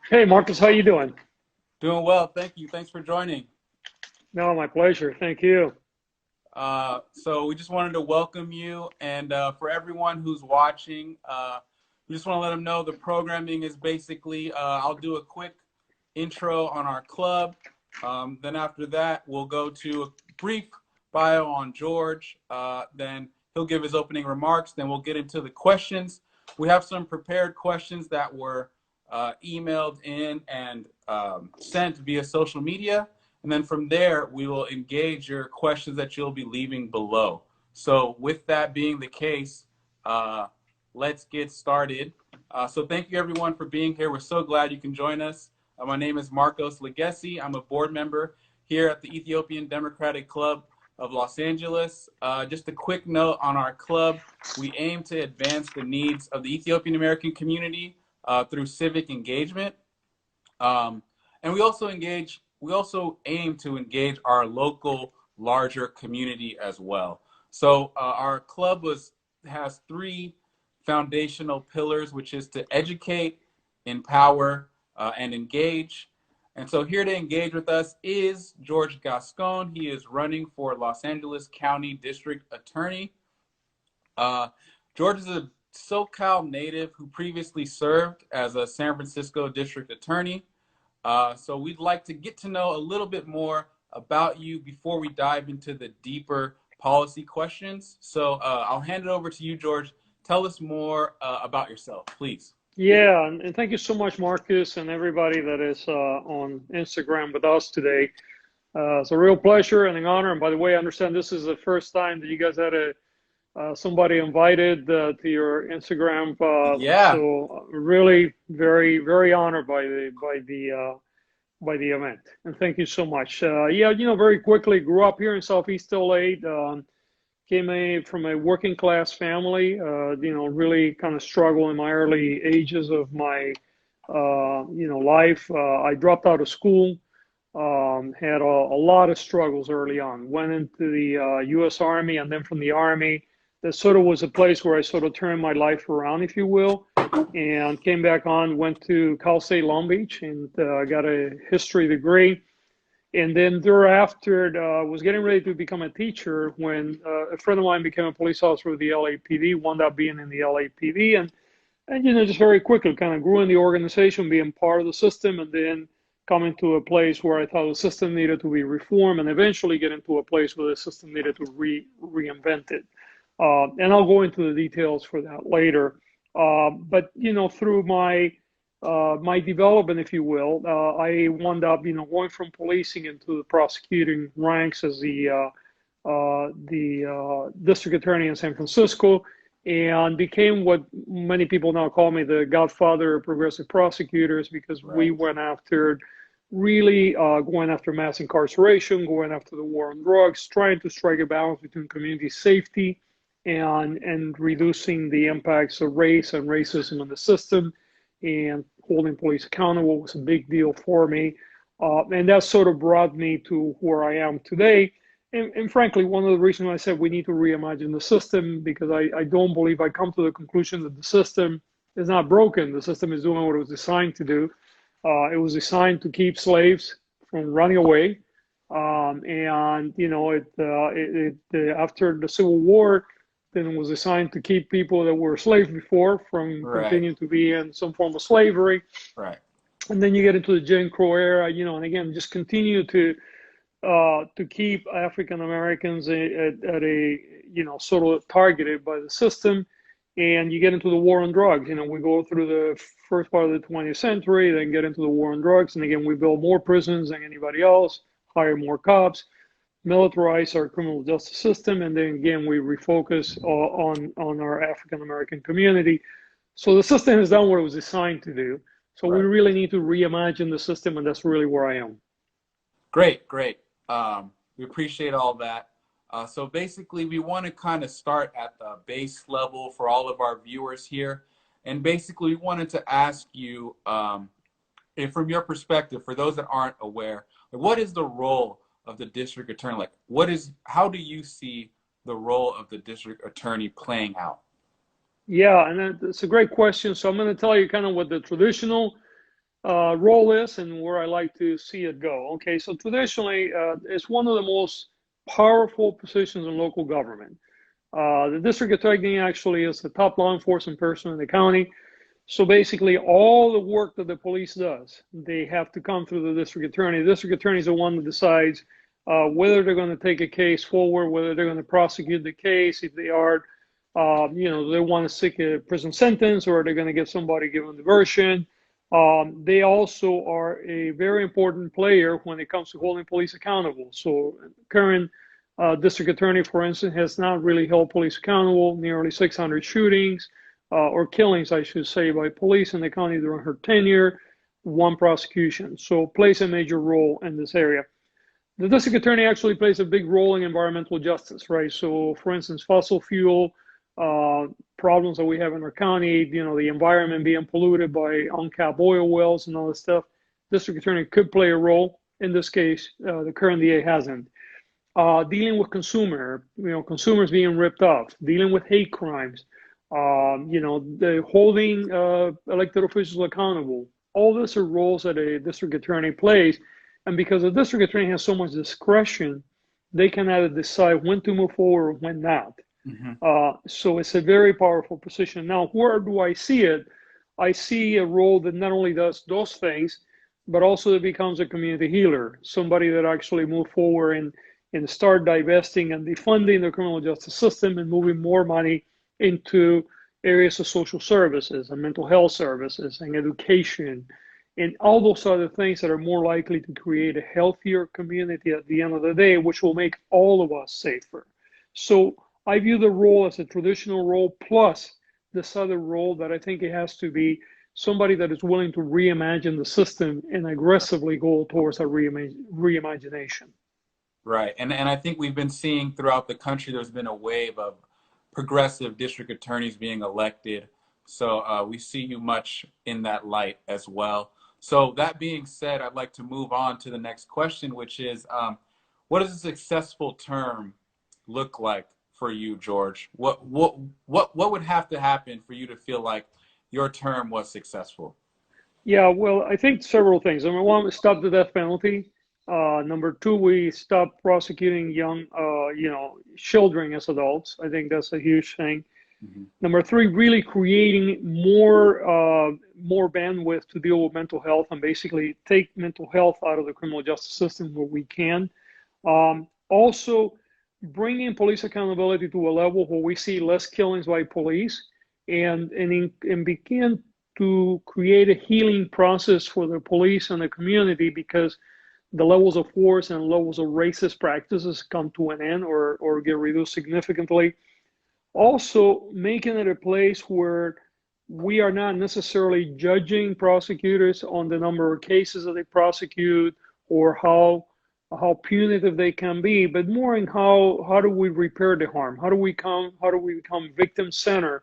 Hey, Marcus, how you doing? Doing well, thank you. Thanks for joining. No, my pleasure. Thank you. So we just wanted to welcome you, and for everyone who's watching, we just want to let them know the programming is basically, I'll do a quick intro on our club. Then after that, we'll go to a brief bio on George. Then he'll give his opening remarks. Then we'll get into the questions. We have some prepared questions that were emailed in and sent via social media. And then from there, we will engage your questions that you'll be leaving below. So with that being the case, let's get started. So thank you everyone for being here. We're so glad you can join us. My name is Markos Legesse. I'm a board member here at the Ethiopian Democratic Club of Los Angeles. Just a quick note on our club. We aim to advance the needs of the Ethiopian American community through civic engagement. And we also aim to engage our local larger community as well. So our club has three foundational pillars, which is to educate, empower, and engage. And so here to engage with us is George Gascón. He is running for Los Angeles County District Attorney. George is a SoCal native who previously served as a San Francisco District Attorney. So we'd like to get to know a little bit more about you before we dive into the deeper policy questions. So I'll hand it over to you, George. Tell us more about yourself, please. Yeah, and thank you so much, Marcus, and everybody that is on Instagram with us today. It's a real pleasure and an honor. And by the way, I understand this is the first time that you guys had somebody invited to your Instagram. Yeah. So really, very, very honored by the event. And thank you so much. Yeah, very quickly grew up here in Southeast LA. Came from a working class family, really kind of struggled in my early ages of my, life. I dropped out of school, had a lot of struggles early on, went into the U.S. Army, and then from the Army, that sort of was a place where I sort of turned my life around, if you will, and came back on, went to Cal State Long Beach and got a history degree. And then thereafter, was getting ready to become a teacher when a friend of mine became a police officer with the LAPD, wound up being in the LAPD, and just very quickly kind of grew in the organization, being part of the system, and then coming to a place where I thought the system needed to be reformed, and eventually get into a place where the system needed to reinvent it. And I'll go into the details for that later. But through my development, if you will, I wound up, going from policing into the prosecuting ranks as the district attorney in San Francisco, and became what many people now call me the godfather of progressive prosecutors, because we went after really going after mass incarceration, going after the war on drugs, trying to strike a balance between community safety and reducing the impacts of race and racism in the system, and holding police accountable was a big deal for me. And that sort of brought me to where I am today. And frankly, one of the reasons I said we need to reimagine the system, because I don't believe I come to the conclusion that the system is not broken. The system is doing what it was designed to do. It was designed to keep slaves from running away. And, after the Civil War, then it was designed to keep people that were slaves before from continuing to be in some form of slavery. Right. And then you get into the Jim Crow era, and again, just continue to keep African Americans at a, sort of targeted by the system. And you get into the war on drugs. We go through the first part of the 20th century, then get into the war on drugs. And again, we build more prisons than anybody else, hire more cops, militarize our criminal justice system, and then again we refocus on our African American community. So the system has done what it was designed to do. So we really need to reimagine the system, and that's really where I am. Great. We appreciate all that. So basically, we want to kind of start at the base level for all of our viewers here, and basically, we wanted to ask you, if from your perspective, for those that aren't aware, what is the role of the district attorney? How do you see the role of the district attorney playing out? Yeah, and it's a great question. So I'm going to tell you kind of what the traditional role is and where I like to see it go. Okay, so traditionally, it's one of the most powerful positions in local government. The district attorney actually is the top law enforcement person in the county. So basically, all the work that the police does, they have to come through the district attorney. The district attorney is the one that decides whether they're going to take a case forward, whether they're going to prosecute the case, if they are, they want to seek a prison sentence, or they're going to get somebody given diversion. They also are a very important player when it comes to holding police accountable. So current district attorney, for instance, has not really held police accountable, nearly 600 shootings or killings, I should say, by police in the county during her tenure, one prosecution. So plays a major role in this area. The district attorney actually plays a big role in environmental justice, right? So for instance, fossil fuel problems that we have in our county, the environment being polluted by uncapped oil wells and all this stuff. District attorney could play a role. In this case, the current DA hasn't. Dealing with consumers being ripped off, dealing with hate crimes, the holding elected officials accountable. All these are roles that a district attorney plays. And because the district attorney has so much discretion, they can either decide when to move forward or when not. So it's a very powerful position. Now, where do I see it? I see a role that not only does those things, but also it becomes a community healer, somebody that actually move forward and start divesting and defunding the criminal justice system and moving more money into areas of social services and mental health services and education and all those other things that are more likely to create a healthier community at the end of the day, which will make all of us safer. So I view the role as a traditional role plus this other role that I think it has to be somebody that is willing to reimagine the system and aggressively go towards a reimagination. Right. And I think we've been seeing throughout the country, there's been a wave of progressive district attorneys being elected. So we see you much in that light as well. So that being said, I'd like to move on to the next question, which is, what does a successful term look like for you, George? What would have to happen for you to feel like your term was successful? Yeah, well, I think several things. Number one, we stop the death penalty. Number two, we stop prosecuting young, children as adults. I think that's a huge thing. Number three, really creating more bandwidth to deal with mental health and basically take mental health out of the criminal justice system where we can. Also, bringing police accountability to a level where we see less killings by police and begin to create a healing process for the police and the community, because the levels of force and levels of racist practices come to an end or get reduced significantly. Also, making it a place where we are not necessarily judging prosecutors on the number of cases that they prosecute or how punitive they can be, but more in how do we repair the harm? How do we become victim-centered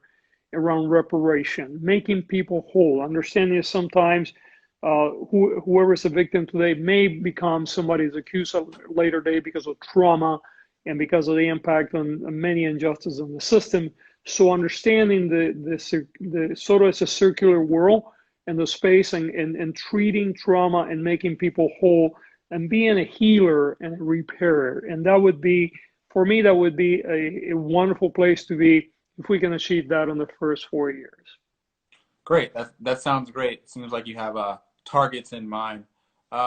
around reparation, making people whole, understanding that sometimes whoever is a victim today may become somebody's accused at a later day because of trauma and because of the impact on many injustices in the system. So understanding the sort of it's a circular world and the space and treating trauma and making people whole and being a healer and a repairer. And that would be, for me, that would be a wonderful place to be if we can achieve that in the first 4 years. Great. That sounds great. It seems like you have targets in mind.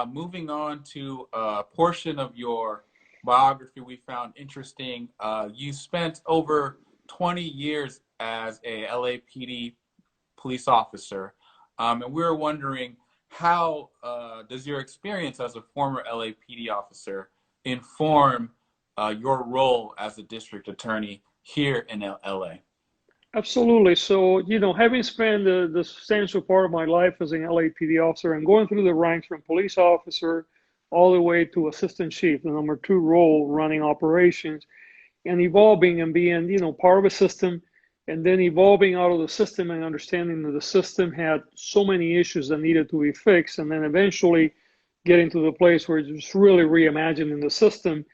Moving on to a portion of your biography we found interesting. You spent over 20 years as a LAPD police officer. And we were wondering, how does your experience as a former LAPD officer inform your role as a district attorney here in LA? Absolutely. So, having spent the substantial part of my life as an LAPD officer and going through the ranks from police officer all the way to assistant chief, the number 2 role, running operations, and evolving and being, part of a system, and then evolving out of the system and understanding that the system had so many issues that needed to be fixed, and then eventually getting to the place where it's really reimagining the system.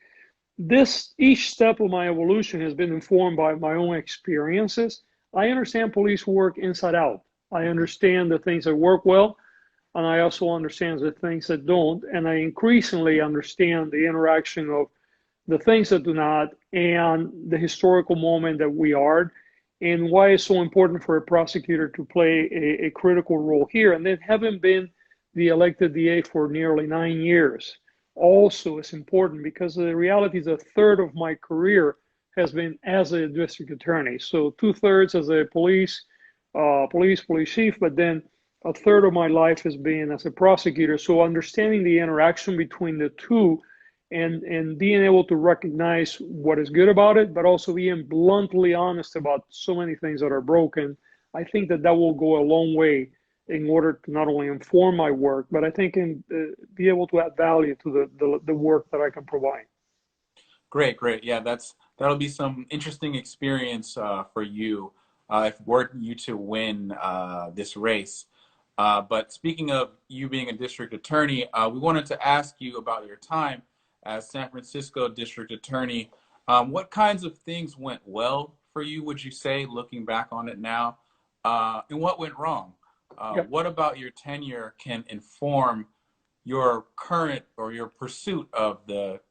Each step of my evolution has been informed by my own experiences. I understand police work inside out. I understand the things that work well. and I also understand the things that don't, and I increasingly understand the interaction of the things that do not, and the historical moment that we are, and why it's so important for a prosecutor to play a critical role here. And then having been the elected DA for nearly 9 years also is important, because the reality is a third of my career has been as a district attorney. So 2/3 as a police chief, but then a third of my life has been as a prosecutor. So understanding the interaction between the two, and being able to recognize what is good about it, but also being bluntly honest about so many things that are broken, I think that that will go a long way in order to not only inform my work, but I think be able to add value to the work that I can provide. Great, great. Yeah, that'll be some interesting experience for you if were you to win this race. But speaking of you being a district attorney, we wanted to ask you about your time as San Francisco district attorney. What kinds of things went well for you, would you say, looking back on it now? And what went wrong? Yep. What about your tenure can inform your current or your pursuit of the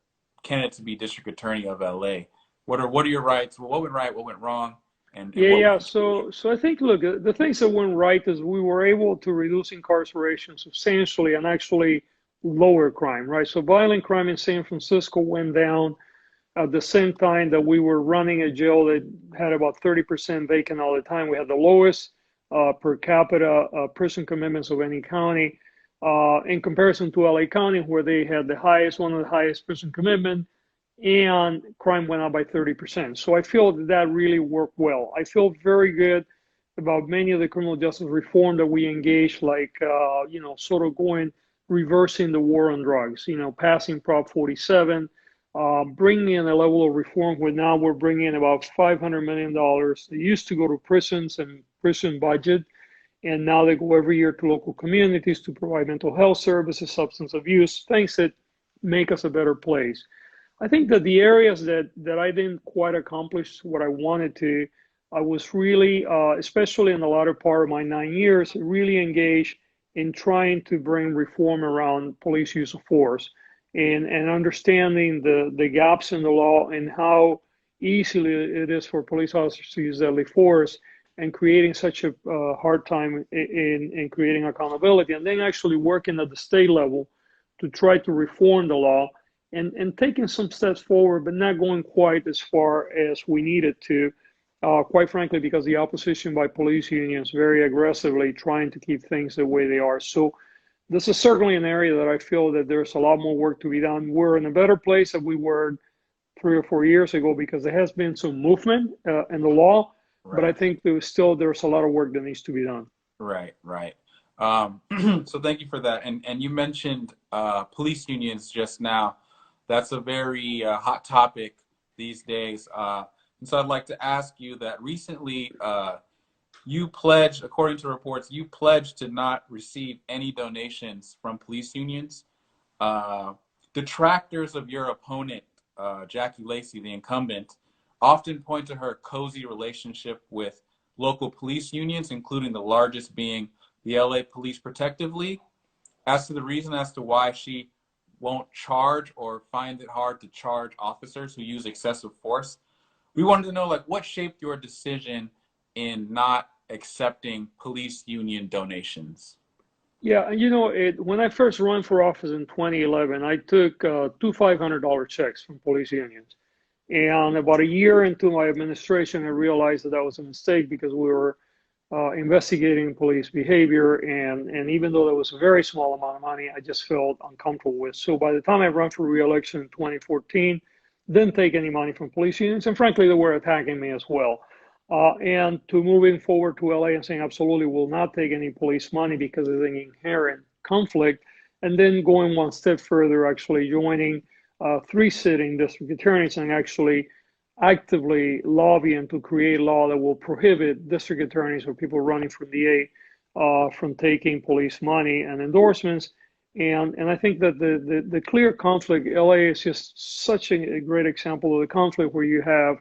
candidate to be district attorney of LA? What are your rights? What went right? What went wrong? And Yeah. So I think, look, the things that went right is we were able to reduce incarceration substantially and actually lower crime, right? So violent crime in San Francisco went down at the same time that we were running a jail that had about 30% vacant all the time. We had the lowest per capita prison commitments of any county in comparison to LA County, where they had one of the highest prison commitment, and crime went up by 30%. So I feel that really worked well. I feel very good about many of the criminal justice reform that we engaged, like, sort of reversing the war on drugs, passing Prop 47, bringing in a level of reform where now we're bringing in about $500 million. They used to go to prisons and prison budget, and now they go every year to local communities to provide mental health services, substance abuse, things that make us a better place. I think that the areas that I didn't quite accomplish what I wanted to, I was really, especially in the latter part of my 9 years, really engaged in trying to bring reform around police use of force, and understanding the gaps in the law and how easily it is for police officers to use deadly force, and creating such a hard time in creating accountability, and then actually working at the state level to try to reform the law, and taking some steps forward, but not going quite as far as we needed to, quite frankly, because the opposition by police unions very aggressively trying to keep things the way they are. So this is certainly an area that I feel that there's a lot more work to be done. We're in a better place than we were 3 or 4 years ago, because there has been some movement in the law, right. But I think there's a lot of work that needs to be done. Right, right. So thank you for that. And you mentioned police unions just now. That's a very hot topic these days. And so I'd like to ask you that recently you pledged, according to reports, you pledged to not receive any donations from police unions. Detractors of your opponent, Jackie Lacey, the incumbent, often point to her cozy relationship with local police unions, including the largest being the LA Police Protective League, as to the reason as to why she won't charge or finds it hard to charge officers who use excessive force. We wanted to know, like, what shaped your decision in not accepting police union donations? Yeah, when I first ran for office in 2011, I took two $500 checks from police unions. And about a year into my administration, I realized that was a mistake, because we were investigating police behavior, and even though there was a very small amount of money, I just felt uncomfortable with. So by the time I ran for re-election in 2014, didn't take any money from police unions, and frankly, they were attacking me as well. And to moving forward to LA and saying absolutely will not take any police money because of an inherent conflict, and then going one step further, actually joining 3 sitting district attorneys and actually actively lobbying to create law that will prohibit district attorneys or people running for DA from taking police money and endorsements. And I think that the clear conflict, LA is just such a great example of the conflict, where you have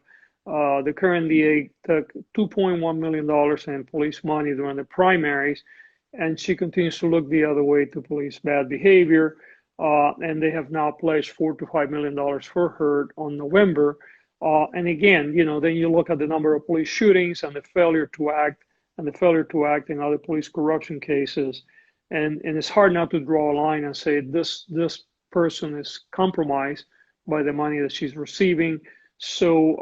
the current DA took $2.1 million in police money during the primaries, and she continues to look the other way to police bad behavior. And they have now pledged $4 to $5 million for her on November. And again, then you look at the number of police shootings and the failure to act, in other police corruption cases, and it's hard not to draw a line and say this person is compromised by the money that she's receiving. So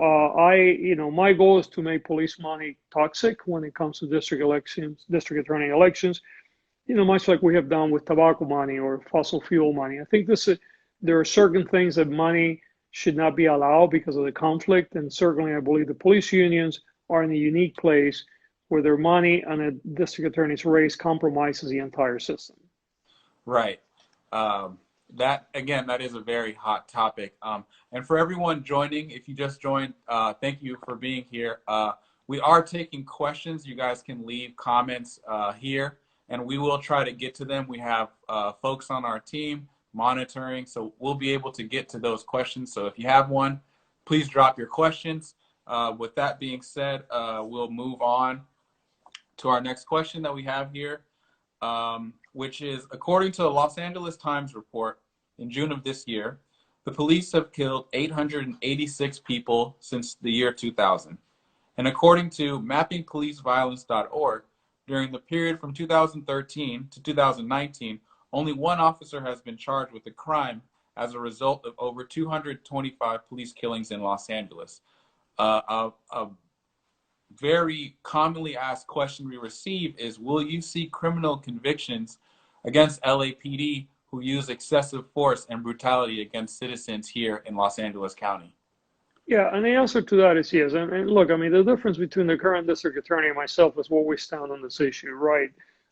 my goal is to make police money toxic when it comes to district attorney elections, much like we have done with tobacco money or fossil fuel money. I think there are certain things that money should not be allowed because of the conflict. And certainly I believe the police unions are in a unique place where their money on a district attorney's race compromises the entire system. Right. That is a very hot topic. And for everyone joining, if you just joined, thank you for being here. We are taking questions. You guys can leave comments here, and we will try to get to them. We have folks on our team monitoring, so we'll be able to get to those questions. So if you have one, please drop your questions. With that being said, we'll move on to our next question that we have here, which is, according to the Los Angeles Times report in June of this year, the police have killed 886 people since the year 2000. And according to mappingpoliceviolence.org, during the period from 2013 to 2019, only one officer has been charged with a crime as a result of over 225 police killings in Los Angeles. A very commonly asked question we receive is, will you see criminal convictions against LAPD who use excessive force and brutality against citizens here in Los Angeles County? Yeah, and the answer to that is yes. And look, I mean, the difference between the current district attorney and myself is where we stand on this issue, right?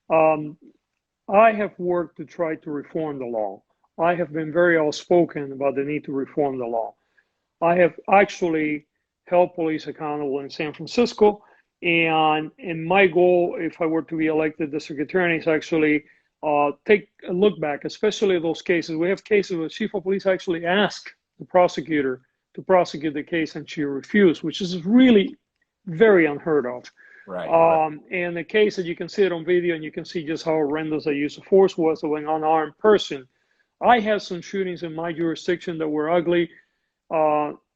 I have worked to try to reform the law. I have been very outspoken about the need to reform the law. I have actually held police accountable in San Francisco, and my goal, if I were to be elected district attorney, is actually take a look back, especially those cases. We have cases where the chief of police actually asked the prosecutor to prosecute the case and she refused, which is really very unheard of. Right. And the case that you can see it on video and you can see just how horrendous the use of force was of an unarmed person. I had some shootings in my jurisdiction that were ugly.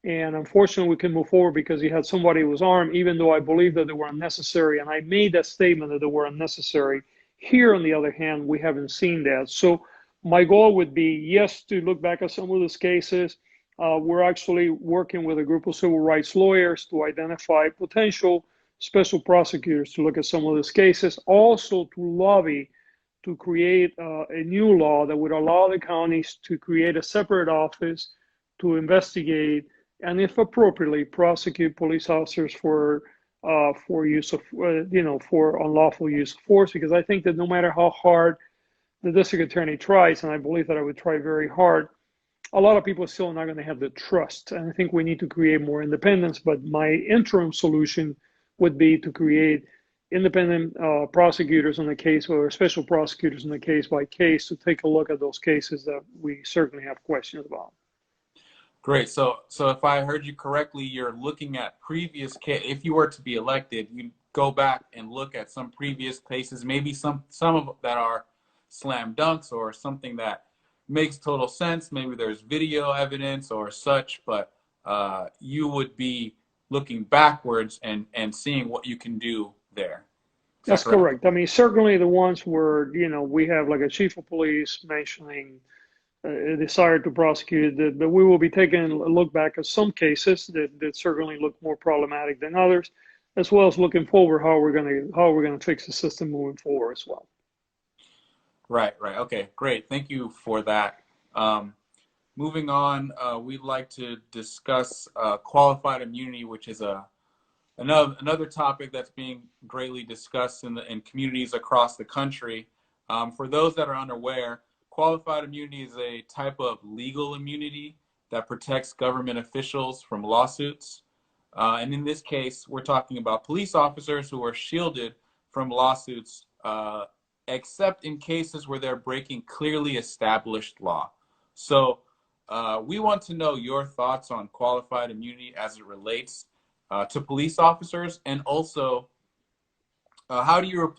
And unfortunately, we can move forward because he had somebody who was armed, even though I believe that they were unnecessary. And I made that statement that they were unnecessary. Here, on the other hand, we haven't seen that. So my goal would be, yes, to look back at some of those cases. We're actually working with a group of civil rights lawyers to identify potential special prosecutors to look at some of those cases. Also to lobby to create a new law that would allow the counties to create a separate office to investigate and, if appropriately, prosecute police officers for use of, for unlawful use of force. Because I think that no matter how hard the district attorney tries, and I believe that I would try very hard, a lot of people are still not going to have the trust. And I think we need to create more independence. But my interim solution would be to create independent prosecutors on the case, or special prosecutors on the case by case, to take a look at those cases that we certainly have questions about. Great. So if I heard you correctly, you're looking at previous case. If you were to be elected, you go back and look at some previous cases, maybe some of that are slam dunks or something that makes total sense. Maybe there's video evidence or such, but you would be looking backwards and seeing what you can do there. That's correct. I mean, certainly the ones where, we have like a chief of police mentioning a desire to prosecute, but we will be taking a look back at some cases that certainly look more problematic than others, as well as looking forward how we're going to fix the system moving forward as well. Right. Okay, great. Thank you for that. Moving on, we'd like to discuss qualified immunity, which is another topic that's being greatly discussed in communities across the country. For those that are unaware, qualified immunity is a type of legal immunity that protects government officials from lawsuits. And in this case, we're talking about police officers who are shielded from lawsuits, except in cases where they're breaking clearly established law. So we want to know your thoughts on qualified immunity as it relates to police officers, and also how do you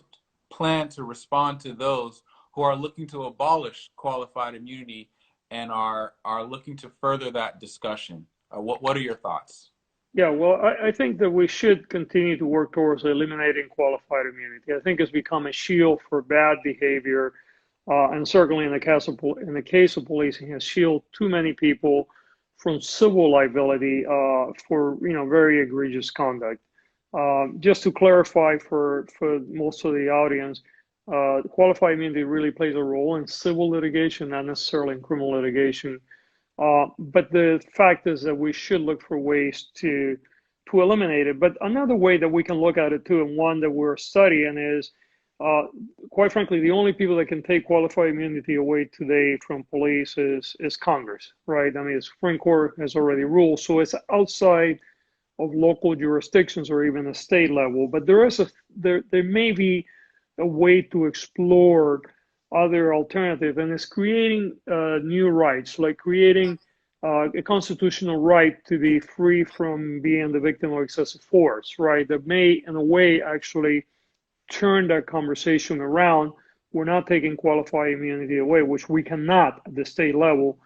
plan to respond to those who are looking to abolish qualified immunity and are looking to further that discussion? What are your thoughts? Yeah, well, I think that we should continue to work towards eliminating qualified immunity. I think it's become a shield for bad behavior, and certainly in the case of policing, has shielded too many people from civil liability for very egregious conduct. Just to clarify for most of the audience, qualified immunity really plays a role in civil litigation, not necessarily in criminal litigation. But the fact is that we should look for ways to eliminate it. But another way that we can look at it too, and one that we're studying, is quite frankly, the only people that can take qualified immunity away today from police is Congress, right? I mean, the Supreme Court has already ruled, so it's outside of local jurisdictions or even the state level. But there may be a way to explore other alternative, and it's creating new rights, like creating a constitutional right to be free from being the victim of excessive force, right? That may, in a way, actually turn that conversation around. We're not taking qualified immunity away, which we cannot at the state level,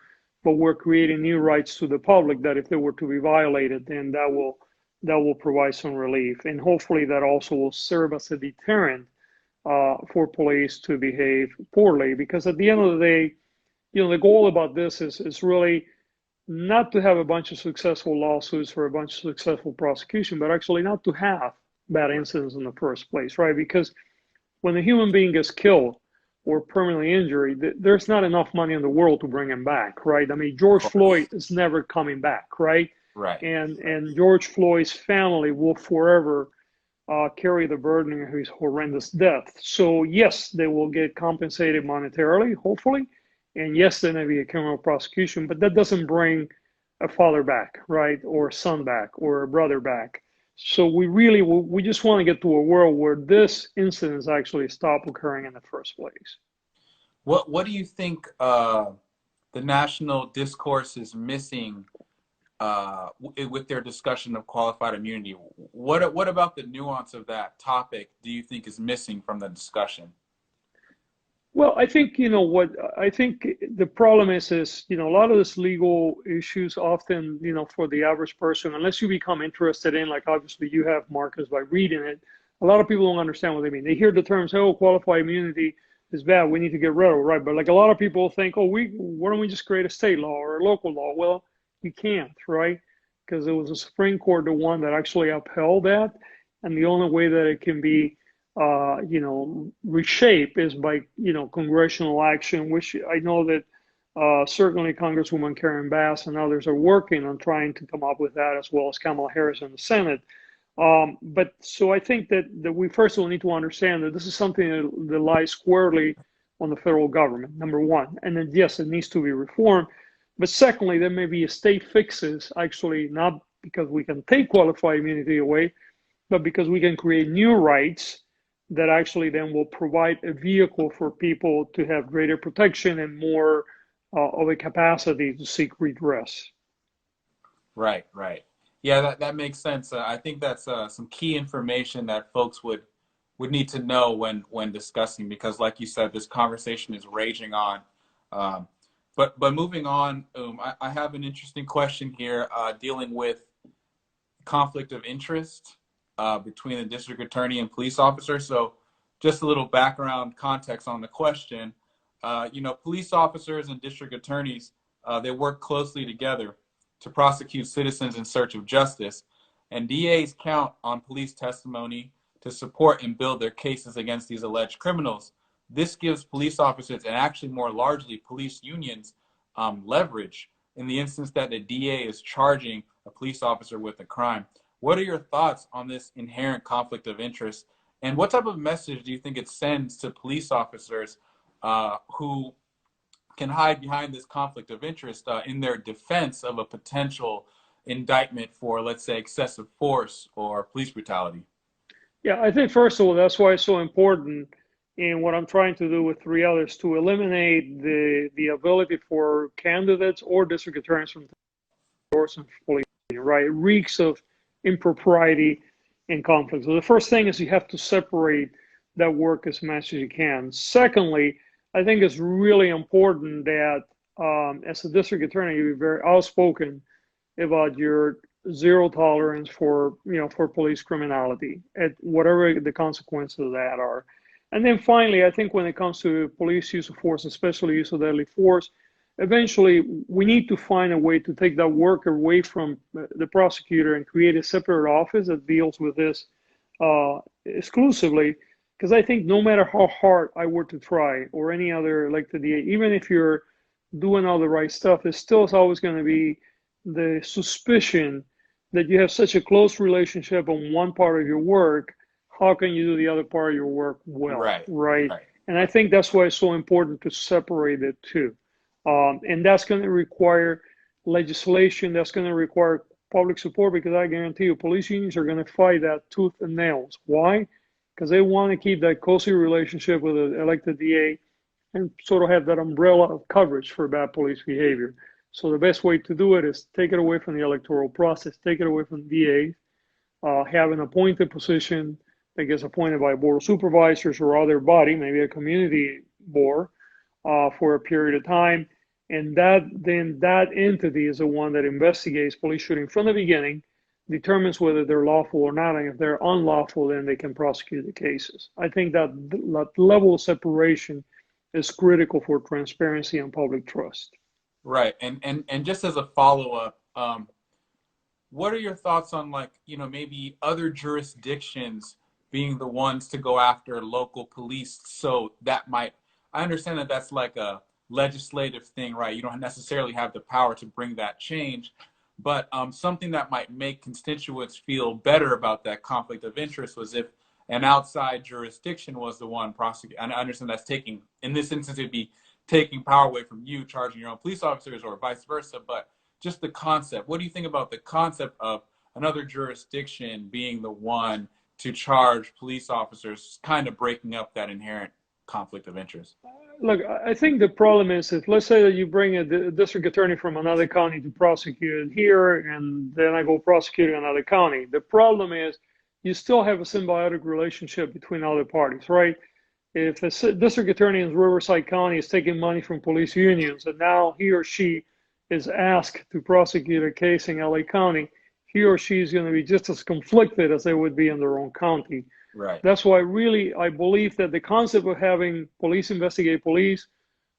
but we're creating new rights to the public that if they were to be violated, then that will provide some relief, and hopefully that also will serve as a deterrent for police to behave poorly. Because at the end of the day, the goal about this is really not to have a bunch of successful lawsuits or a bunch of successful prosecution, but actually not to have bad incidents in the first place, right? Because when a human being gets killed or permanently injured, there's not enough money in the world to bring him back, right? I mean, George Floyd is never coming back, right? Right. And George Floyd's family will forever carry the burden of his horrendous death. So yes, they will get compensated monetarily, hopefully, and yes, there may be a criminal prosecution, but that doesn't bring a father back, right, or a son back, or a brother back. So we just want to get to a world where this incidents actually stop occurring in the first place. What do you think the national discourse is missing with their discussion of qualified immunity? What about the nuance of that topic do you think is missing from the discussion? Well, I think, I think the problem is, a lot of these legal issues often, for the average person, unless you become interested in, like obviously you have, Marcos, by reading it, a lot of people don't understand what they mean. They hear the term, say, oh, qualified immunity is bad, we need to get rid of it, right? But like a lot of people think, oh, why don't we just create a state law or a local law? Well, you can't, right? Because it was the Supreme Court, the one that actually upheld that. And the only way that it can be reshape is by, congressional action, which I know that certainly Congresswoman Karen Bass and others are working on trying to come up with that, as well as Kamala Harris in the Senate. But so I think that we first of all need to understand that this is something that lies squarely on the federal government, number one. And then, yes, it needs to be reformed. But secondly, there may be state fixes, actually, not because we can take qualified immunity away, but because we can create new rights that actually then will provide a vehicle for people to have greater protection and more of a capacity to seek redress. Right. Yeah, that makes sense. I think that's some key information that folks would need to know when discussing, because like you said, this conversation is raging on. But moving on, I have an interesting question here dealing with conflict of interest between the district attorney and police officer. So just a little background context on the question. Police officers and district attorneys, they work closely together to prosecute citizens in search of justice. And DAs count on police testimony to support and build their cases against these alleged criminals. This gives police officers, and actually more largely police unions, leverage in the instance that the DA is charging a police officer with a crime. What are your thoughts on this inherent conflict of interest? And what type of message do you think it sends to police officers who can hide behind this conflict of interest in their defense of a potential indictment for, let's say, excessive force or police brutality? Yeah, I think first of all, that's why it's so important in what I'm trying to do with three others, to eliminate the ability for candidates or district attorneys from endorsing police, right? It reeks of impropriety and conflict. So the first thing is you have to separate that work as much as you can. Secondly, I think it's really important that as a district attorney, you be very outspoken about your zero tolerance for for police criminality at whatever the consequences of that are. And then finally, I think when it comes to police use of force, especially use of deadly force, eventually we need to find a way to take that work away from the prosecutor and create a separate office that deals with this exclusively. Because I think no matter how hard I were to try, or any other elected DA, even if you're doing all the right stuff, there's still always going to be the suspicion that you have such a close relationship on one part of your work. How can you do the other part of your work well? Right. And I think that's why it's so important to separate the two. And that's going to require legislation. That's going to require public support, because I guarantee you police unions are going to fight that tooth and nails. Why? Because they want to keep that cozy relationship with an elected DA and sort of have that umbrella of coverage for bad police behavior. So the best way to do it is take it away from the electoral process, take it away from DA, have an appointed position that gets appointed by a board of supervisors or other body, maybe a community board, for a period of time. And that entity is the one that investigates police shooting from the beginning, determines whether they're lawful or not, and if they're unlawful, then they can prosecute the cases. I think that level of separation is critical for transparency and public trust. Right. And just as a follow-up, what are your thoughts on, like, maybe other jurisdictions being the ones to go after local police? So that might, I understand that that's like a legislative thing, right? You don't necessarily have the power to bring that change, but something that might make constituents feel better about that conflict of interest was if an outside jurisdiction was the one prosecuting. And I understand that's taking, in this instance, it'd be taking power away from you, charging your own police officers, or vice versa. But just the concept, what do you think about the concept of another jurisdiction being the one to charge police officers, kind of breaking up that inherent conflict of interest? Look, I think the problem is, if let's say that you bring a district attorney from another county to prosecute here, and then I go prosecute in another county. The problem is you still have a symbiotic relationship between other parties, right? If a district attorney in Riverside County is taking money from police unions, and now he or she is asked to prosecute a case in LA County, he or she is going to be just as conflicted as they would be in their own county. Right. That's why really I believe that the concept of having police investigate police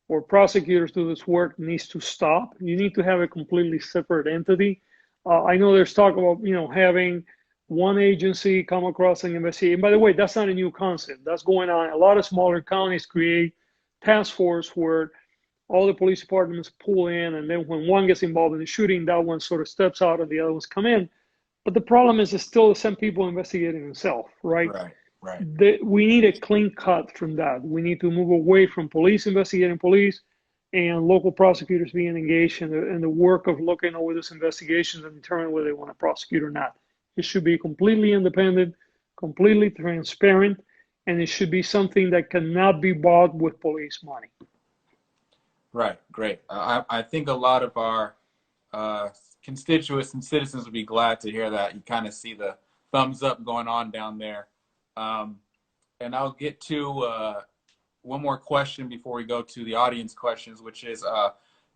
or prosecutors do this work needs to stop. You need to have a completely separate entity. I know there's talk about having one agency come across and investigate. And by the way, that's not a new concept. That's going on. A lot of smaller counties create task force where all the police departments pull in, and then when one gets involved in the shooting, that one sort of steps out and the other ones come in. But the problem is it's still the same people investigating themselves, right? Right. We need a clean cut from that. We need to move away from police investigating police and local prosecutors being engaged in the work of looking over this investigation and determining whether they want to prosecute or not. It should be completely independent, completely transparent, and it should be something that cannot be bought with police money. Right, great. I think a lot of our constituents and citizens would be glad to hear that. You kind of see the thumbs up going on down there. And I'll get to one more question before we go to the audience questions, which is,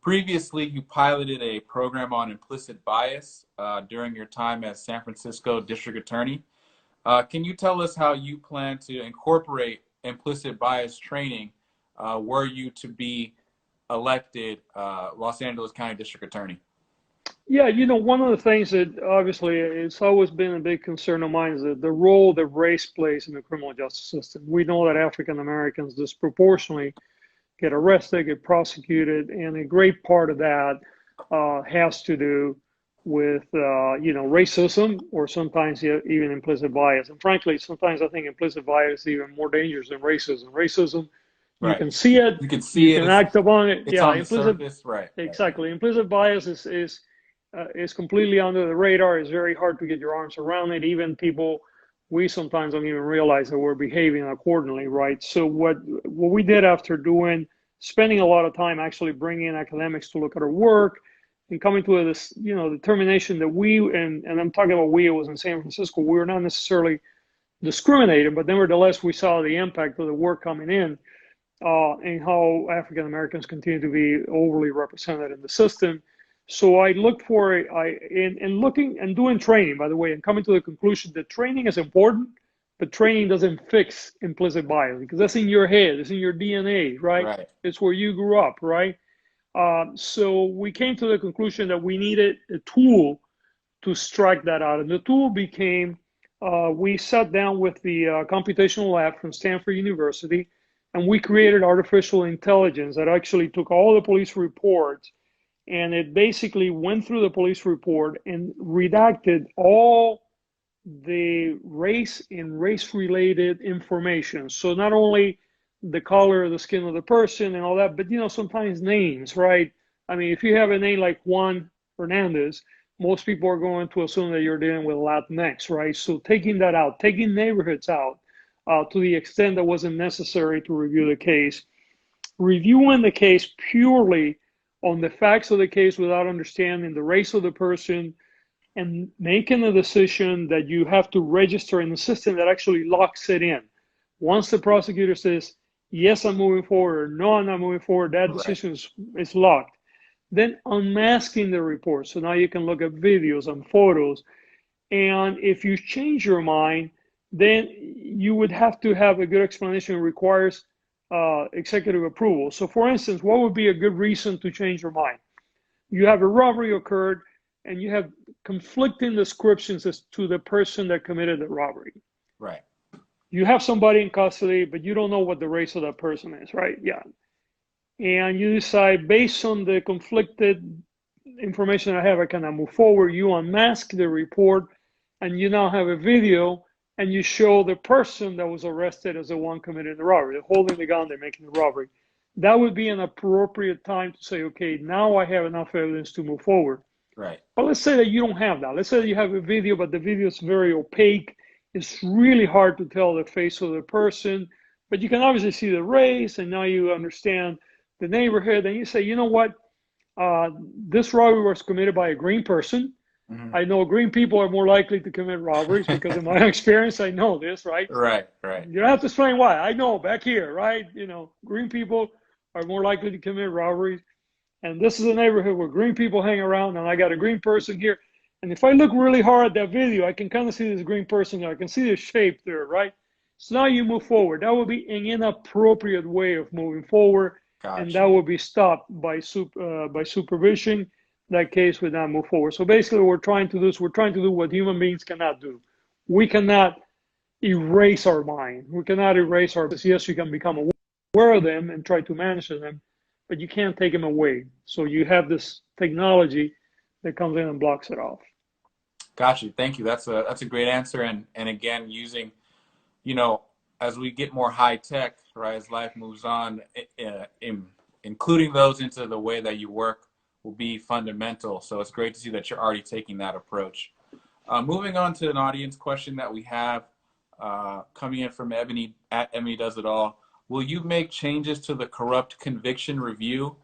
previously you piloted a program on implicit bias during your time as San Francisco District Attorney. Can you tell us how you plan to incorporate implicit bias training were you to be elected Los Angeles County District Attorney? Yeah, one of the things that obviously it's always been a big concern of mine is the role that race plays in the criminal justice system. We know that African Americans disproportionately get arrested, get prosecuted, and a great part of that has to do with racism, or sometimes even implicit bias. And frankly, sometimes I think implicit bias is even more dangerous than racism. Racism, right. You can see it, you can see you can act upon it. It's on the surface, right? Exactly. Right. Implicit bias is completely under the radar. It's very hard to get your arms around it. Even people, we sometimes don't even realize that we're behaving accordingly, right? So what we did after spending a lot of time actually bringing in academics to look at our work and coming to this, determination that and I'm talking about we, it was in San Francisco, we were not necessarily discriminated, but nevertheless, we saw the impact of the work coming in and how African Americans continue to be overly represented in the system. So I looked for in looking and doing training, by the way, and coming to the conclusion that training is important, but training doesn't fix implicit bias because that's in your head, it's in your DNA, right? Right. It's where you grew up, right? So we came to the conclusion that we needed a tool to strike that out, and the tool became we sat down with the computational lab from Stanford University, and we created artificial intelligence that actually took all the police reports, and it basically went through the police report and redacted all the race and race-related information. So not only the color of the skin of the person and all that, but sometimes names, right? I mean, if you have a name like Juan Hernandez, most people are going to assume that you're dealing with Latinx, right? So taking that out, taking neighborhoods out to the extent that wasn't necessary to review the case, reviewing the case purely on the facts of the case without understanding the race of the person, and making a decision that you have to register in the system that actually locks it in. Once the prosecutor says, yes, I'm moving forward, or no, I'm not moving forward, that decision is locked. Then unmasking the report. So now you can look at videos and photos. And if you change your mind, then you would have to have a good explanation. It requires executive approval. So for instance, what would be a good reason to change your mind? You have a robbery occurred and you have conflicting descriptions as to the person that committed the robbery. Right. You have somebody in custody, but you don't know what the race of that person is, right? Yeah. And you decide, based on the conflicted information I have, I cannot move forward. You unmask the report, and you now have a video, and you show the person that was arrested as the one committing the robbery. They're holding the gun, they're making the robbery. That would be an appropriate time to say, okay, now I have enough evidence to move forward. Right. But let's say that you don't have that. Let's say that you have a video, but the video is very opaque. It's really hard to tell the face of the person, but you can obviously see the race, and now you understand the neighborhood, and you say, you know what, this robbery was committed by a green person. Mm-hmm. I know green people are more likely to commit robberies because in my experience, I know this, right? Right. You don't have to explain why. I know back here, right? Green people are more likely to commit robberies. And this is a neighborhood where green people hang around, and I got a green person here. And if I look really hard at that video, I can kind of see this green person there. I can see the shape there, right? So now you move forward. That would be an inappropriate way of moving forward. Gotcha. And that will be stopped by supervision. That case would not move forward. So basically what we're trying to do what human beings cannot do. We cannot erase our mind. We cannot erase our, yes, you can become aware of them and try to manage them, but you can't take them away. So you have this technology that comes in and blocks it off. Gotcha. Thank you. That's a great answer. And again, using, as we get more high tech, right, as life moves on, including those into the way that you work will be fundamental. So it's great to see that you're already taking that approach. Moving on to an audience question that we have coming in from Ebony at Ebony Does It All. Will you make changes to the corrupt conviction review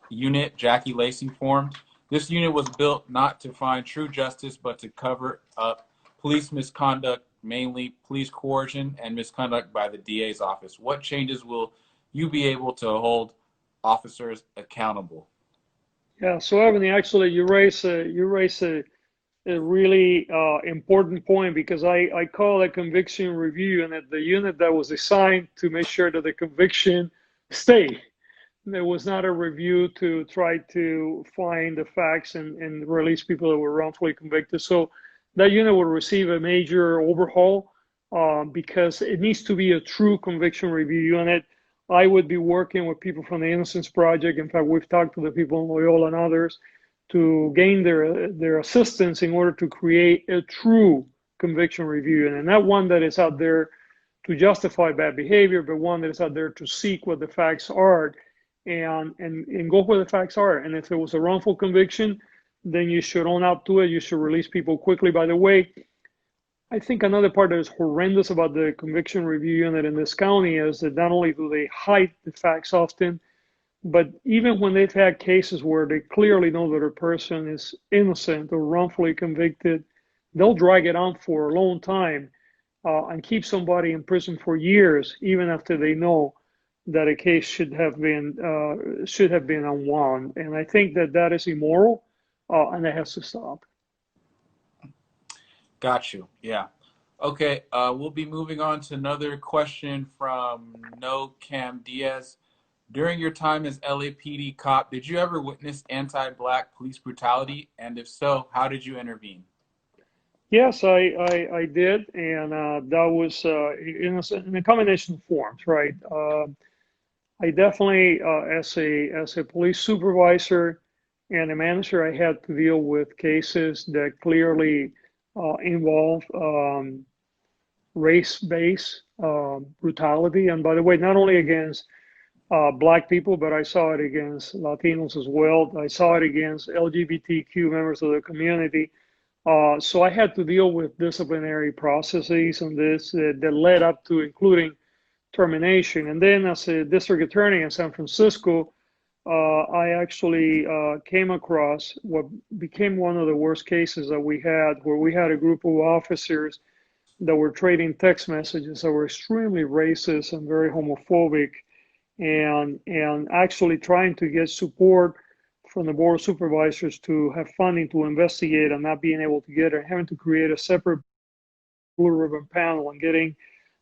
unit Jackie Lacey formed? This unit was built not to find true justice, but to cover up police misconduct, mainly police coercion and misconduct by the DA's office. What changes will you be able to hold officers accountable? Yeah, so Ebony, actually, you raise a really important point, because I call a conviction review unit the unit that was assigned to make sure that the conviction stay. There was not a review to try to find the facts and release people that were wrongfully convicted. So that unit will receive a major overhaul because it needs to be a true conviction review unit. I would be working with people from the Innocence Project. In fact, we've talked to the people in Loyola and others to gain their assistance in order to create a true conviction review unit, and not one that is out there to justify bad behavior, but one that is out there to seek what the facts are and go where the facts are. And if it was a wrongful conviction, then you should own up to it. You should release people quickly. By the way, I think another part that is horrendous about the conviction review unit in this county is that not only do they hide the facts often, but even when they've had cases where they clearly know that a person is innocent or wrongfully convicted, they'll drag it on for a long time and keep somebody in prison for years, even after they know that a case should have been unwound. And I think that that is immoral, and that has to stop. Got you. Yeah. Okay. We'll be moving on to another question from No Cam Diaz. During your time as LAPD cop, did you ever witness anti-Black police brutality? And if so, how did you intervene? Yes, I did, and that was in a combination of forms, right? I definitely, as a police supervisor and a manager, I had to deal with cases that clearly involve race-based brutality. And by the way, not only against Black people, but I saw it against Latinos as well. I saw it against LGBTQ members of the community. So I had to deal with disciplinary processes and this that led up to including termination. And then as a district attorney in San Francisco, I actually came across what became one of the worst cases that we had, where we had a group of officers that were trading text messages that were extremely racist and very homophobic, and actually trying to get support from the board of supervisors to have funding to investigate and not being able to get it, having to create a separate blue ribbon panel and getting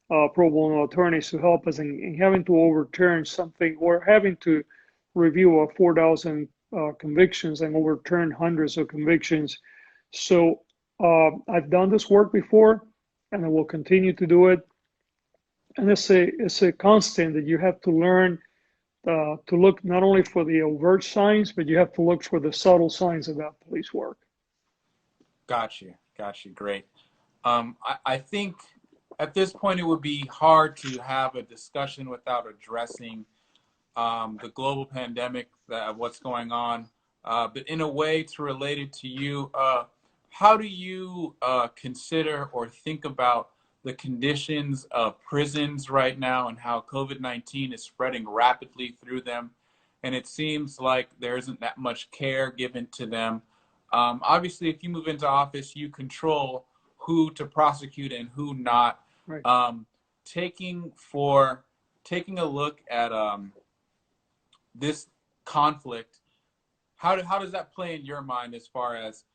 pro bono attorneys to help us in having to overturn something, or having to review 4,000 convictions and overturn hundreds of convictions. So I've done this work before, and I will continue to do it. And it's a constant that you have to learn to look not only for the overt signs, but you have to look for the subtle signs about police work. Got you. Great. I think at this point it would be hard to have a discussion without addressing the global pandemic, what's going on. But in a way, to relate it to you, how do you consider or think about the conditions of prisons right now and how COVID-19 is spreading rapidly through them? And it seems like there isn't that much care given to them. Obviously, if you move into office, you control who to prosecute and who not. Right. Taking a look at this conflict, how does that play in your mind, as far as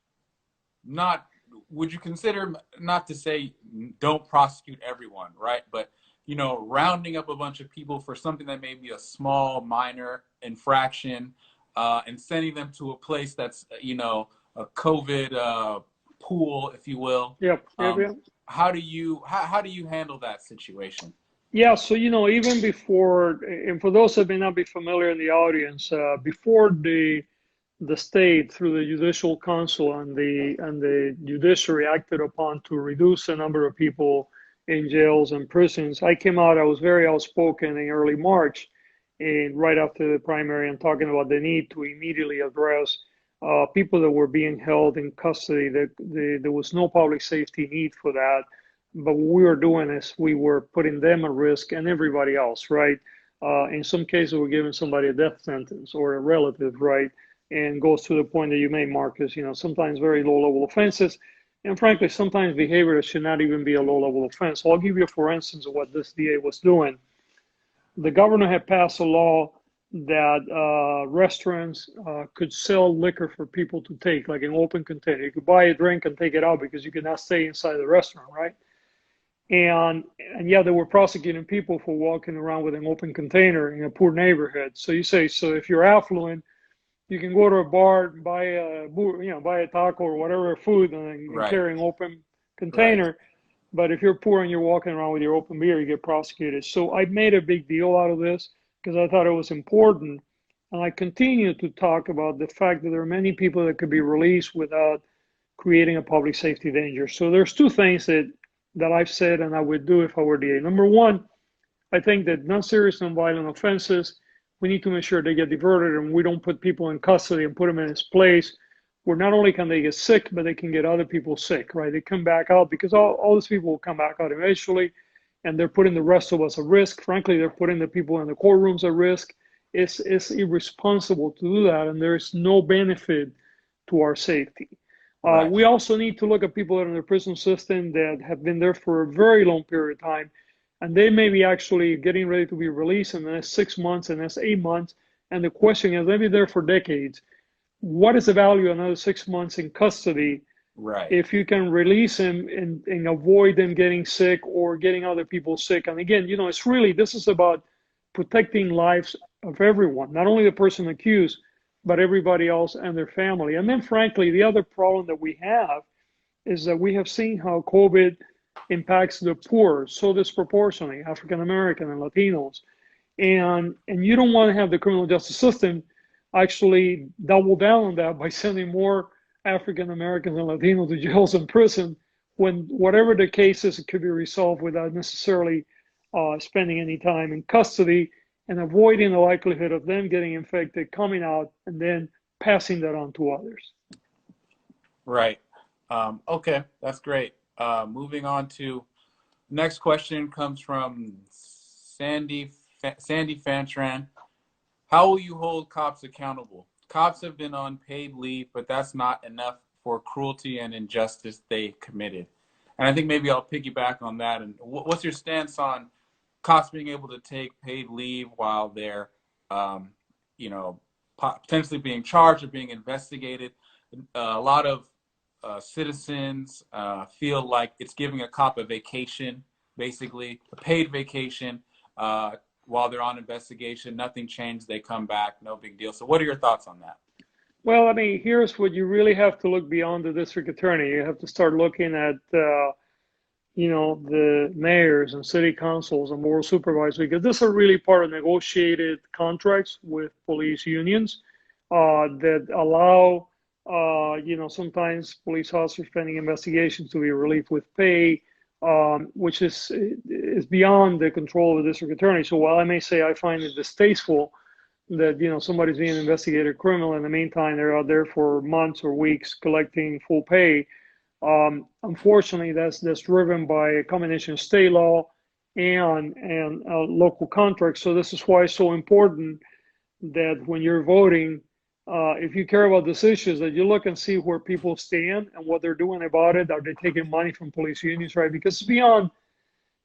would you consider, not to say don't prosecute everyone, right? But, rounding up a bunch of people for something that may be a small, minor infraction, and sending them to a place that's, a COVID pool, if you will. Yep. How do you handle that situation? Yeah, so even before, and for those that may not be familiar in the audience, before the state, through the judicial council and the judiciary, acted upon to reduce the number of people in jails and prisons, I came out. I was very outspoken in early March, and right after the primary, and talking about the need to immediately address people that were being held in custody. There was no public safety need for that. But what we were doing is we were putting them at risk and everybody else, right? In some cases, we're giving somebody a death sentence or a relative, right? And goes to the point that you made, Marcus, sometimes very low-level offenses. And frankly, sometimes behavior that should not even be a low-level offense. So I'll give you, for instance, of what this DA was doing. The governor had passed a law that restaurants could sell liquor for people to take, like an open container. You could buy a drink and take it out because you could not stay inside the restaurant, right? And yeah, they were prosecuting people for walking around with an open container in a poor neighborhood. So you say, so if you're affluent, you can go to a bar and buy a taco or whatever food and Right. carry an open container. Right. But if you're poor and you're walking around with your open beer, you get prosecuted. So I made a big deal out of this because I thought it was important. And I continue to talk about the fact that there are many people that could be released without creating a public safety danger. So there's two things that I've said and I would do if I were DA. Number one, I think that non-serious, non-violent offenses, we need to make sure they get diverted and we don't put people in custody and put them in this place where not only can they get sick, but they can get other people sick, right? They come back out because all these people will come back out eventually, and they're putting the rest of us at risk. Frankly, they're putting the people in the courtrooms at risk. It's irresponsible to do that, and there's no benefit to our safety. Right. We also need to look at people that are in the prison system that have been there for a very long period of time, and they may be actually getting ready to be released in the next 6 months and the next 8 months. And the question is, they've been there for decades. What is the value of another 6 months in custody Right. if you can release them and avoid them getting sick or getting other people sick? And again, it's really, this is about protecting lives of everyone, not only the person accused, but everybody else and their family. And then frankly, the other problem that we have is that we have seen how COVID impacts the poor so disproportionately, African American and Latinos. And you don't want to have the criminal justice system actually double down on that by sending more African Americans and Latinos to jails and prison, when whatever the case is, it could be resolved without necessarily spending any time in custody and avoiding the likelihood of them getting infected, coming out, and then passing that on to others. Right. Okay, that's great. Moving on to next question comes from Sandy Fantran. How will you hold cops accountable? Cops have been on paid leave, but that's not enough for cruelty and injustice they committed. And I think maybe I'll piggyback on that. And what's your stance on cops being able to take paid leave while they're, potentially being charged or being investigated? A lot of citizens feel like it's giving a cop a vacation, basically a paid vacation while they're on investigation. Nothing changed. They come back. No big deal. So what are your thoughts on that? Well, I mean, here's what you really have to look beyond the district attorney. You have to start looking at, the mayors and city councils and board supervisors, because these are really part of negotiated contracts with police unions that allow, sometimes police officers pending investigations to be relieved with pay, which is beyond the control of the district attorney. So while I may say I find it distasteful that somebody's being investigated criminal, in the meantime they're out there for months or weeks collecting full pay. Unfortunately, that's driven by a combination of state law and local contracts. So this is why it's so important that when you're voting, if you care about these issues, that you look and see where people stand and what they're doing about it. Are they taking money from police unions, right? Because it's beyond,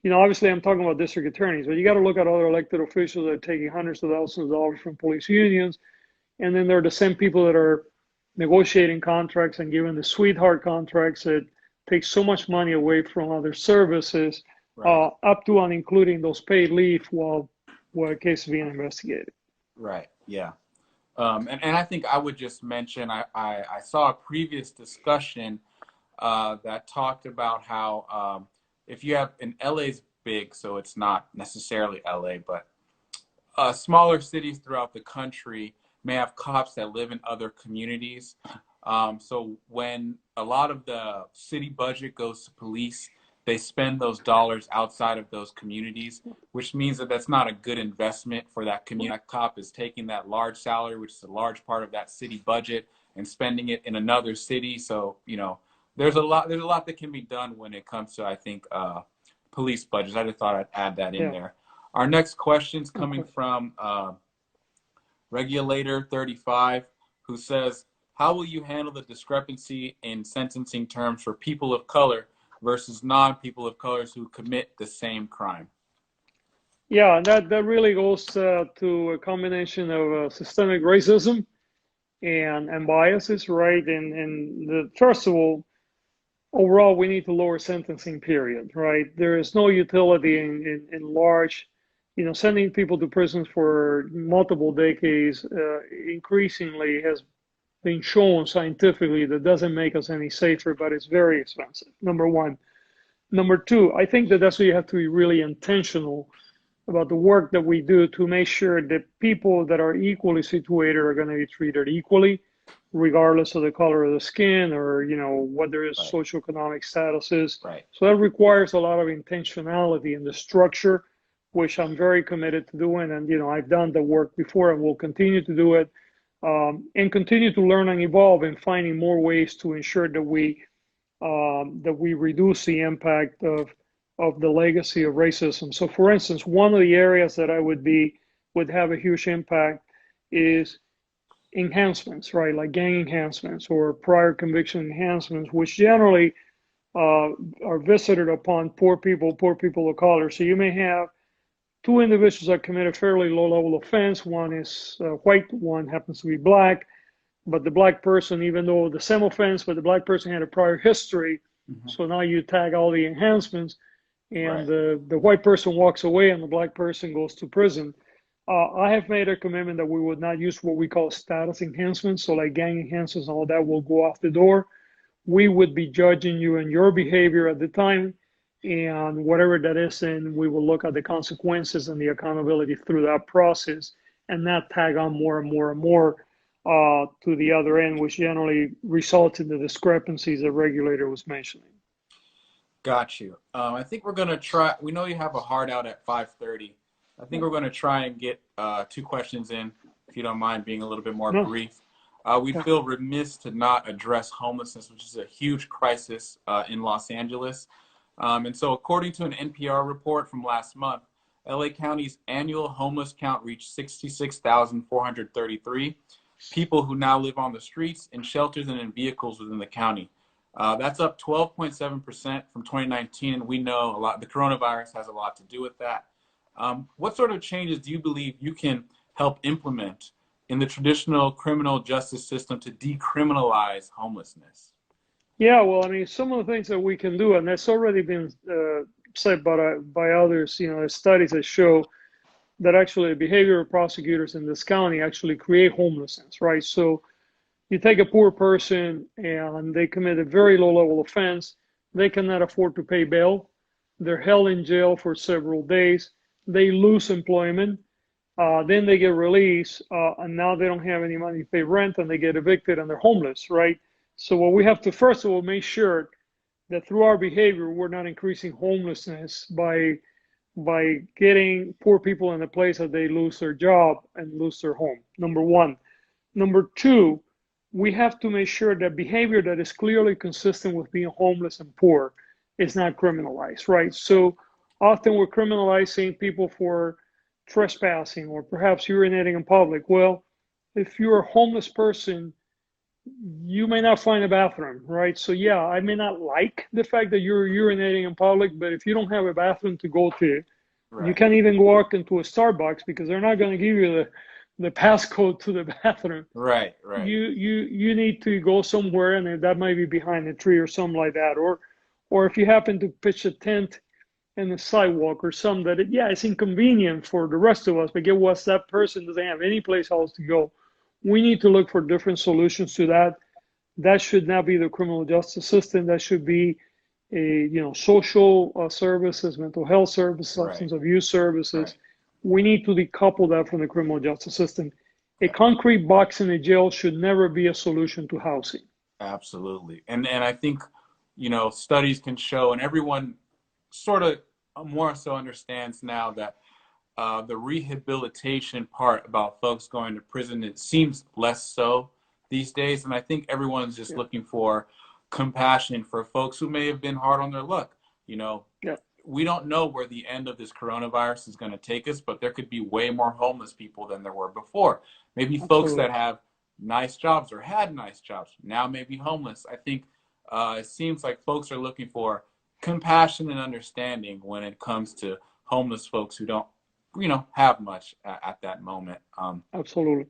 obviously I'm talking about district attorneys, but you got to look at other elected officials that are taking hundreds of thousands of dollars from police unions. And then there are the same people that are negotiating contracts and giving the sweetheart contracts that take so much money away from other services, Right. Up to and including those paid leave while a case is being investigated. Right. Yeah. And I think I would just mention, I saw a previous discussion that talked about how if you have, in LA's big, so it's not necessarily LA, but smaller cities throughout the country may have cops that live in other communities. So when a lot of the city budget goes to police, they spend those dollars outside of those communities, which means that that's not a good investment for that community. That cop is taking that large salary, which is a large part of that city budget, and spending it in another city. So, there's a lot that can be done when it comes to, I think, police budgets. I just thought I'd add that in there. Our next question is coming from Regulator 35, who says, how will you handle the discrepancy in sentencing terms for people of color versus non-people of colors who commit the same crime? Yeah, and that really goes to a combination of systemic racism and biases, right? And first of all, overall, we need to lower sentencing period, right? There is no utility in large, sending people to prisons for multiple decades. Increasingly has been shown scientifically that doesn't make us any safer, but it's very expensive, number one. Number two, I think that's where you have to be really intentional about the work that we do to make sure that people that are equally situated are going to be treated equally, regardless of the color of the skin or what their socioeconomic status is. Right. So that requires a lot of intentionality in the structure, which I'm very committed to doing. And I've done the work before and will continue to do it, and continue to learn and evolve and finding more ways to ensure that we reduce the impact of the legacy of racism. So for instance, one of the areas that I would have a huge impact is enhancements, right? Like gang enhancements or prior conviction enhancements, which generally are visited upon poor people of color. So you may have two individuals that commit a fairly low level offense. One is white, one happens to be black. But the black person, even though the same offense, but the black person had a prior history. Mm-hmm. So now you tag all the enhancements, and Right. the white person walks away and the black person goes to prison. I have made a commitment that we would not use what we call status enhancements. So like gang enhancements and all that will go off the door. We would be judging you and your behavior at the time and whatever that is, and we will look at the consequences and the accountability through that process and not tag on more and more and more to the other end, which generally results in the discrepancies the regulator was mentioning. Got you. I think we're gonna try. We know you have a hard out at 5:30. I think we're gonna try and get two questions in, if you don't mind being a little bit more No, brief. We feel remiss to not address homelessness, which is a huge crisis in Los Angeles. And so, according to an NPR report from last month, LA County's annual homeless count reached 66,433 people who now live on the streets, in shelters, and in vehicles within the county. That's up 12.7% from 2019, and we know a lot. The coronavirus has a lot to do with that. What sort of changes do you believe you can help implement in the traditional criminal justice system to decriminalize homelessness? yeah, well, I mean, some of the things that we can do, and that's already been said by others, you know, there's studies that show that actually behavioral prosecutors in this county actually create homelessness, right? So you take a poor person and they commit a very low level offense, they cannot afford to pay bail, they're held in jail for several days, they lose employment, then they get released, and now they don't have any money to pay rent and they get evicted and they're homeless, right? So what we have to first of all make sure that through our behavior we're not increasing homelessness by getting poor people in a place that they lose their job and lose their home. Number one. Number two, we have to make sure that behavior that is clearly consistent with being homeless and poor is not criminalized, right? So often we're criminalizing people for trespassing or perhaps urinating in public. Well, if you're a homeless person, you may not find a bathroom, right? So yeah, I may not like the fact that you're urinating in public, but if you don't have a bathroom to go to, you Right. can't even walk into a Starbucks because they're not going to give you the passcode to the bathroom. Right. Right. You need to go somewhere, and that might be behind a tree or something like that, or if you happen to pitch a tent in the sidewalk or something that yeah, it's inconvenient for the rest of us, but get what, that person doesn't have any place else to go. We need to look for different solutions to that. That should not be the criminal justice system. That should be social services, mental health services, Right. substance abuse services. Right. We need to decouple that from the criminal justice system. A Yeah. concrete box in a jail should never be a solution to housing. Absolutely. And I think, studies can show, and everyone sort of more so understands now that the rehabilitation part about folks going to prison, it seems less so these days. And I think everyone's just Yeah, looking for compassion for folks who may have been hard on their luck. You know, yeah, we don't know where the end of this coronavirus is going to take us, but there could be way more homeless people than there were before. Maybe folks that absolutely. have nice jobs or had nice jobs now may be homeless. I think it seems like folks are looking for compassion and understanding when it comes to homeless folks who don't, have much at that moment. Absolutely.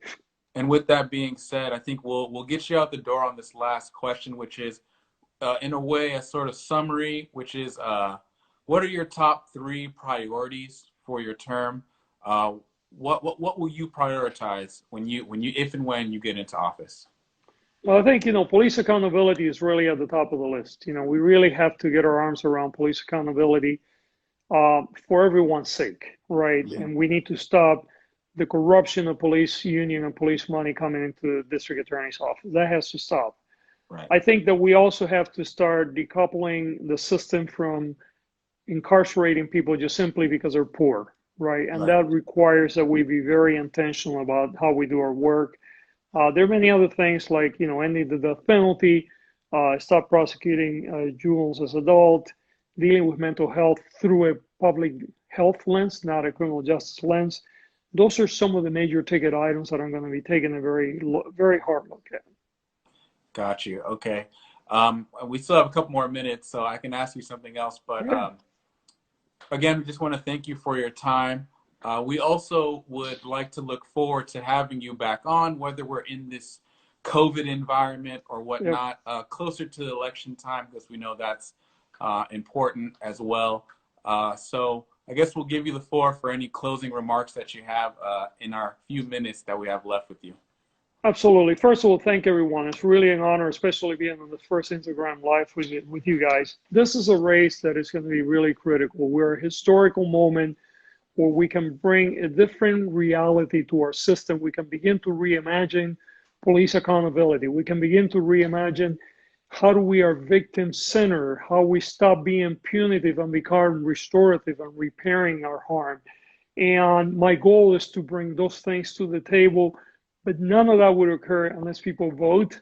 And with that being said, I think we'll get you out the door on this last question, which is, in a way, a sort of summary, which is, what are your top three priorities for your term? What will you prioritize if and when you get into office? Well, I think, police accountability is really at the top of the list. We really have to get our arms around police accountability for everyone's sake, right? Yeah. And we need to stop the corruption of police union and police money coming into the district attorney's office. That has to stop. Right. I think that we also have to start decoupling the system from incarcerating people just simply because they're poor, right? And Right. that requires that we be very intentional about how we do our work. There are many other things like, ending the death penalty, stop prosecuting juveniles as adults, dealing with mental health through a public health lens, not a criminal justice lens. those are some of the major ticket items that I'm going to be taking a very hard look at. Got you. Okay. We still have a couple more minutes, so I can ask you something else. But Yeah. again, we just want to thank you for your time. We also would like to look forward to having you back on, whether we're in this COVID environment or whatnot, closer to the election time, because we know that's important as well. So I guess we'll give you the floor for any closing remarks that you have in our few minutes that we have left with you. Absolutely. First of all, thank everyone. It's really an honor, especially being on the first Instagram Live with you guys. This is a race that is going to be really critical. We're a historical moment where we can bring a different reality to our system. We can begin to reimagine police accountability. We can begin to reimagine how do we are victim-centered, how we stop being punitive and become restorative and repairing our harm. And my goal is to bring those things to the table, but none of that would occur unless people vote.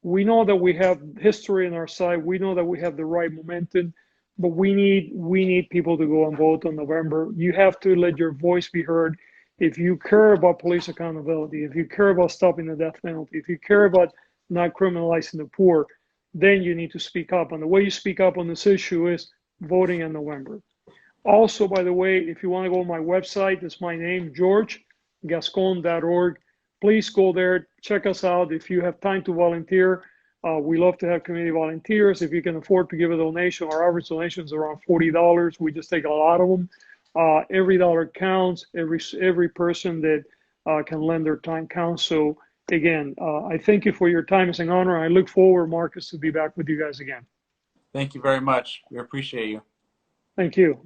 We know that we have history on our side. We know that we have the right momentum, but we need people to go and vote on November. You have to let your voice be heard. If you care about police accountability, if you care about stopping the death penalty, if you care about not criminalizing the poor, then you need to speak up. And the way you speak up on this issue is voting in November. Also, by the way, if you want to go on my website, it's my name, GeorgeGascon.org. Please go there, check us out. If you have time to volunteer, we love to have community volunteers. If you can afford to give a donation, our average donation is around $40. We just take a lot of them. Every dollar counts. Every person that can lend their time counts. So again, I thank you for your time. It's an honor. I look forward, Marcos, to be back with you guys again. Thank you very much. We appreciate you. Thank you.